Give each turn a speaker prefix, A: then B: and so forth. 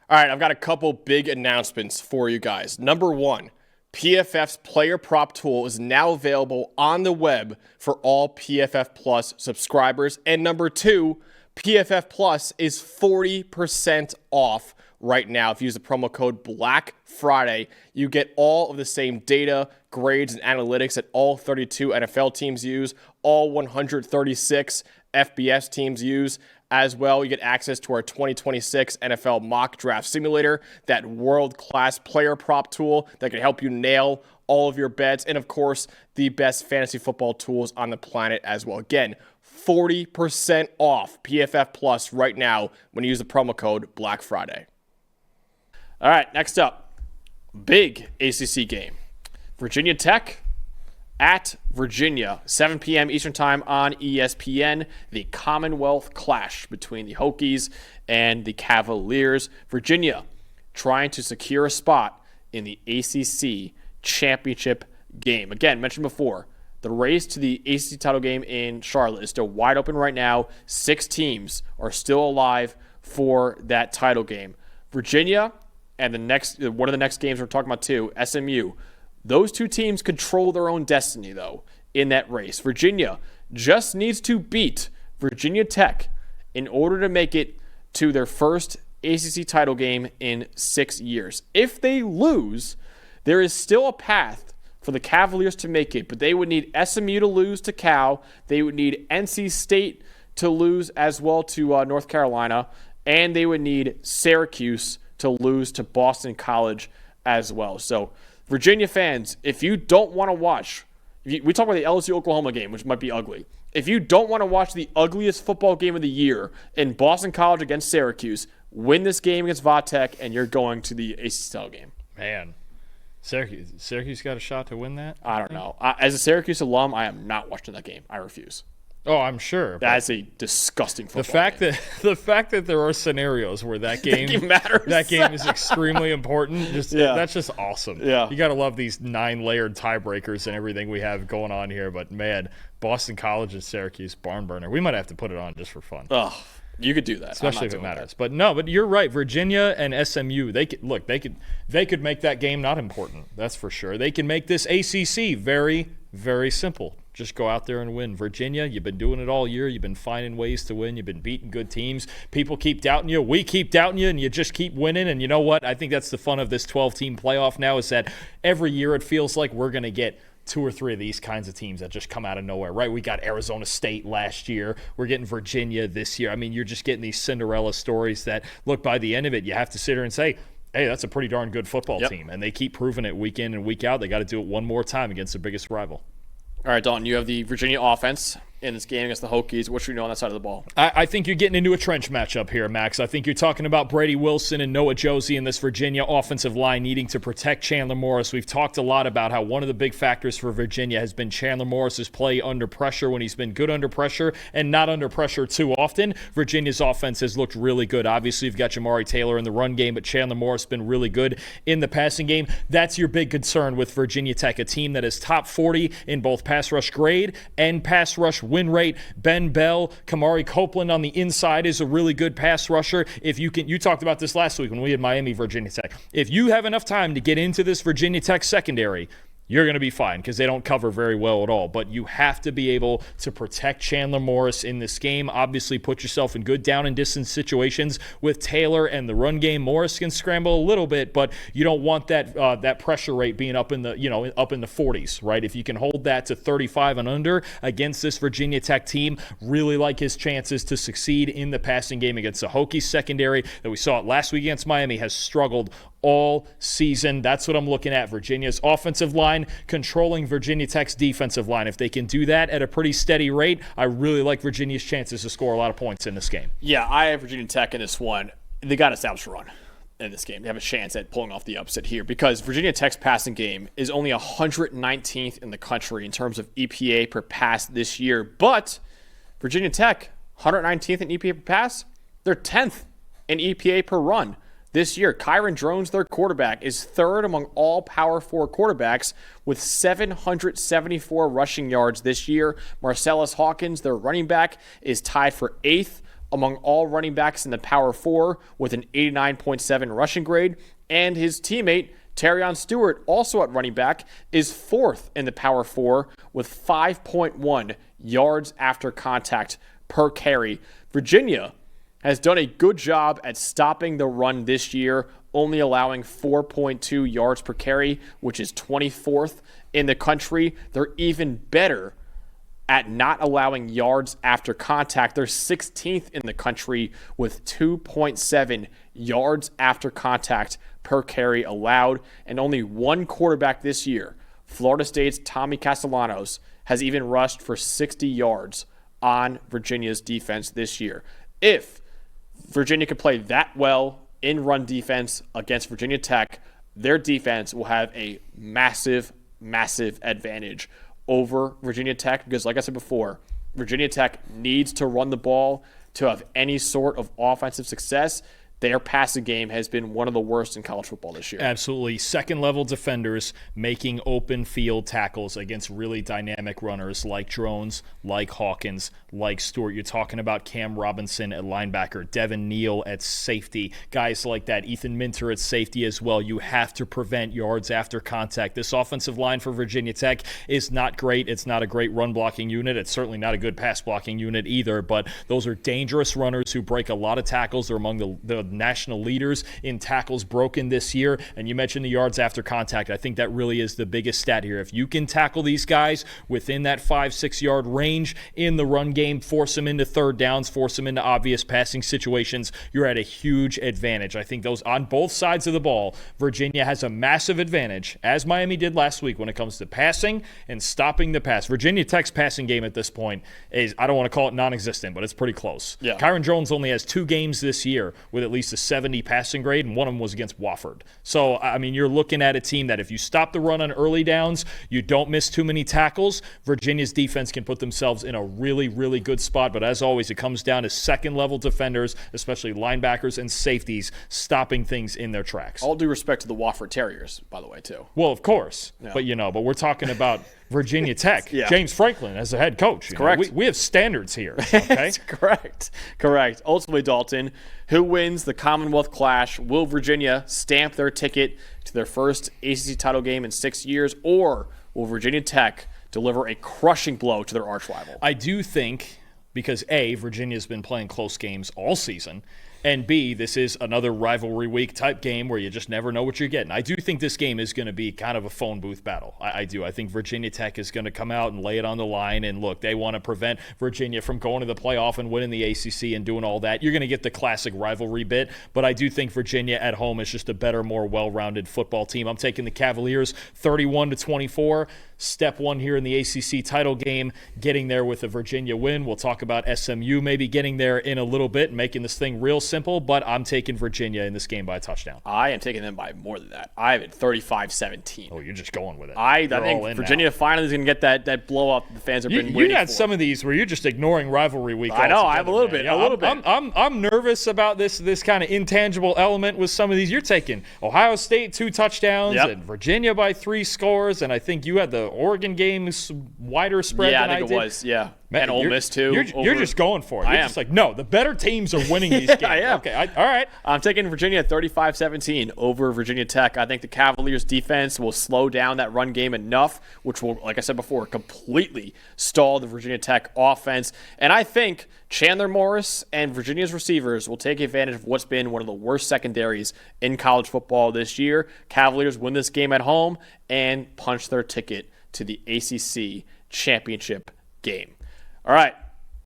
A: All right, I've got a couple big announcements for you guys. Number one, PFF's player prop tool is now available on the web for all PFF Plus subscribers. And number two, PFF Plus is 40% off right now. If you use the promo code BLACKFRIDAY, you get all of the same data, grades, and analytics that all 32 NFL teams use, all 136 FBS teams use. As well, you get access to our 2026 NFL mock draft simulator, that world-class player prop tool that can help you nail all of your bets, and of course, the best fantasy football tools on the planet as well. Again, 40% off PFF Plus right now when you use the promo code BLACKFRIDAY. All right, next up, big ACC game. Virginia Tech at Virginia, 7 p.m. Eastern Time on ESPN, the Commonwealth clash between the Hokies and the Cavaliers. Virginia trying to secure a spot in the ACC championship game. Again, mentioned before, the race to the ACC title game in Charlotte is still wide open right now. 6 teams are still alive for that title game. Virginia and one of the next games we're talking about too, SMU. Those 2 teams control their own destiny, though, in that race. Virginia just needs to beat Virginia Tech in order to make it to their first ACC title game in 6 years. If they lose, there is still a path for the Cavaliers to make it, but they would need SMU to lose to Cal. They would need NC State to lose as well to North Carolina, and they would need Syracuse to lose to Boston College as well. So, Virginia fans, if you don't want to watch, we talk about the LSU-Oklahoma game, which might be ugly. If you don't want to watch the ugliest football game of the year in Boston College against Syracuse, win this game against Vatech, and you're going to the ACC title game.
B: Man, Syracuse got a shot to win that?
A: I don't know. As a Syracuse alum, I am not watching that game. I refuse.
B: Oh, I'm sure.
A: That's a disgusting football
B: game. The fact that there are scenarios where that game
A: matters.
B: That game is extremely important. That's just awesome.
A: Yeah.
B: You got to love these 9-layered tiebreakers and everything we have going on here. But man, Boston College and Syracuse barn burner. We might have to put it on just for fun.
A: Oh, you could do that,
B: especially if it matters. But you're right. Virginia and SMU, they could make that game not important. That's for sure. They can make this ACC very, very simple. Just go out there and win. Virginia, you've been doing it all year. You've been finding ways to win. You've been beating good teams. People keep doubting you. We keep doubting you, and you just keep winning. And you know what? I think that's the fun of this 12-team playoff now, is that every year it feels like we're going to get 2 or 3 of these kinds of teams that just come out of nowhere, right? We got Arizona State last year. We're getting Virginia this year. I mean, you're just getting these Cinderella stories that, look, by the end of it, you have to sit here and say, hey, that's a pretty darn good football team. And they keep proving it week in and week out. They got to do it one more time against their biggest rival.
A: All right, Dalton, you have the Virginia offense in this game against the Hokies. What should we know on that side of the ball?
B: I think you're getting into a trench matchup here, Max. I think you're talking about Brady Wilson and Noah Josie in this Virginia offensive line needing to protect Chandler Morris. We've talked a lot about how one of the big factors for Virginia has been Chandler Morris's play under pressure, when he's been good under pressure and not under pressure too often. Virginia's offense has looked really good. Obviously, you've got Jamari Taylor in the run game, but Chandler Morris has been really good in the passing game. That's your big concern with Virginia Tech, a team that is top 40 in both pass rush grade and pass rush win rate. Ben Bell, Kamari Copeland on the inside is a really good pass rusher. If you talked about this last week when we had Miami, Virginia Tech. If you have enough time to get into this Virginia Tech secondary, you're going to be fine because they don't cover very well at all. But you have to be able to protect Chandler Morris in this game. Obviously, put yourself in good down and distance situations with Taylor and the run game. Morris can scramble a little bit, but you don't want that pressure rate being up in the 40s, right? If you can hold that to 35 and under against this Virginia Tech team, really like his chances to succeed in the passing game against the Hokies secondary that we saw it last week against Miami has struggled all season. That's what I'm looking at. Virginia's offensive line controlling Virginia Tech's defensive line. If they can do that at a pretty steady rate, I really like Virginia's chances to score a lot of points in this game.
A: Yeah, I have Virginia Tech in this one. They got to establish a run in this game. They have a chance at pulling off the upset here because Virginia Tech's passing game is only 119th in the country in terms of EPA per pass this year. But Virginia Tech, 119th in EPA per pass, they're 10th in EPA per run. This year, Kyron Drones, their quarterback, is third among all Power 4 quarterbacks with 774 rushing yards this year. Marcellus Hawkins, their running back, is tied for 8th among all running backs in the Power 4 with an 89.7 rushing grade, and his teammate Terrion Stewart, also at running back, is 4th in the Power 4 with 5.1 yards after contact per carry. Virginia has done a good job at stopping the run this year, only allowing 4.2 yards per carry, which is 24th in the country. They're even better at not allowing yards after contact. They're 16th in the country with 2.7 yards after contact per carry allowed, and only one quarterback this year, Florida State's Tommy Castellanos, has even rushed for 60 yards on Virginia's defense this year. If Virginia could play that well in run defense against Virginia Tech, their defense will have a massive, massive advantage over Virginia Tech because, like I said before, Virginia Tech needs to run the ball to have any sort of offensive success. Their passing game has been one of the worst in college football this year.
B: Absolutely. Second-level defenders making open field tackles against really dynamic runners like Drones, like Hawkins, like Stewart. You're talking about Cam Robinson at linebacker, Devin Neal at safety, guys like that, Ethan Minter at safety as well. You have to prevent yards after contact. This offensive line for Virginia Tech is not great. It's not a great run-blocking unit. It's certainly not a good pass-blocking unit either, but those are dangerous runners who break a lot of tackles. They're among the national leaders in tackles broken this year. And you mentioned the yards after contact. I think that really is the biggest stat here. If you can tackle these guys within that 5-6 yard range in the run game, force them into third downs, force them into obvious passing situations, you're at a huge advantage. I think those on both sides of the ball, Virginia has a massive advantage, as Miami did last week when it comes to passing and stopping the pass. Virginia Tech's passing game at this point is, I don't want to call it non-existent, but it's pretty close.
A: Yeah.
B: Kyron Jones only has 2 games this year with at least a 70 passing grade, and one of them was against Wofford. So, I mean, you're looking at a team that if you stop the run on early downs, you don't miss too many tackles, Virginia's defense can put themselves in a really, really good spot. But as always, it comes down to second-level defenders, especially linebackers and safeties, stopping things in their tracks.
A: All due respect to the Wofford Terriers, by the way, too.
B: Well, of course.
A: Yeah.
B: But we're talking about Virginia Tech.
A: Yeah.
B: James Franklin as the head coach.
A: Correct.
B: We have standards here. Okay?
A: Correct. Ultimately, Dalton, who wins the Commonwealth Clash? Will Virginia stamp their ticket to their first ACC title game in 6 years, or will Virginia Tech deliver a crushing blow to their arch rival?
B: I do think, because A, Virginia's been playing close games all season, and B, this is another rivalry week type game where you just never know what you're getting. I do think this game is going to be kind of a phone booth battle. I do. I think Virginia Tech is going to come out and lay it on the line. And look, they want to prevent Virginia from going to the playoff and winning the ACC and doing all that. You're going to get the classic rivalry bit, but I do think Virginia at home is just a better, more well-rounded football team. I'm taking the Cavaliers 31-24. Step one here in the ACC title game, getting there with a Virginia win. We'll talk about SMU maybe getting there in a little bit and making this thing real simple, but I'm taking Virginia in this game by a touchdown.
A: I am taking them by more than that. I have it 35-17.
B: Oh, you're just going with it.
A: I think Virginia finally is going to get that blow up the fans have been waiting for.
B: You got some of these where you're just ignoring rivalry week.
A: I know. I have a little bit.
B: I'm nervous about this kind of intangible element with some of these. You're taking Ohio State 2 touchdowns and Virginia by 3 scores, and I think you had the Oregon game wider spread than I did.
A: Yeah, I think it was. Yeah. Man, and Ole Miss, too.
B: You're just going for it. You're just like, no, the better teams are winning these games.
A: I am.
B: Okay, all right.
A: I'm taking Virginia 35-17 over Virginia Tech. I think the Cavaliers' defense will slow down that run game enough, which will, like I said before, completely stall the Virginia Tech offense. And I think Chandler Morris and Virginia's receivers will take advantage of what's been one of the worst secondaries in college football this year. Cavaliers win this game at home and punch their ticket to the ACC championship game. All right,